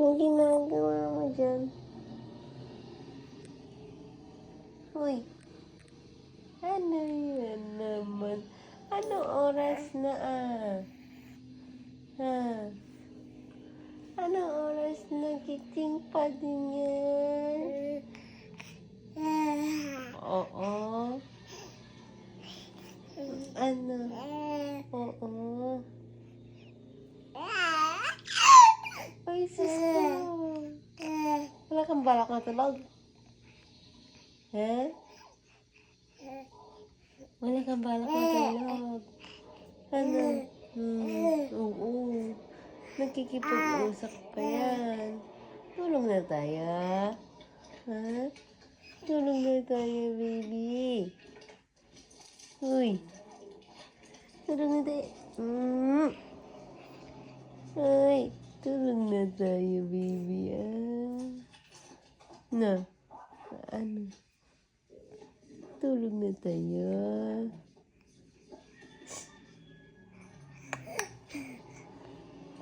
Anong ginagawa mo dyan? Uy, ano yan naman? Anong oras na Ha? Anong oras na gising pa din yan? Oo. Ano? Oo. Ay, sus ko. Wala kang balak na tulog? Ha? Wala kang balak na tulog? Ano? Oo. Nagkikipag-usap pa yan. Tulog na tayo. Ha? Tulog na tayo, baby. Uy. Tulog na tayo. Ay, tulog na tayo, baby. Na, ano? Tulog na tayo.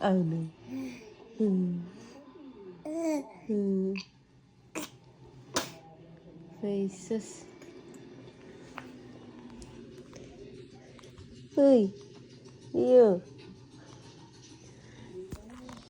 Ano? Ay, sus. Uy, iyo.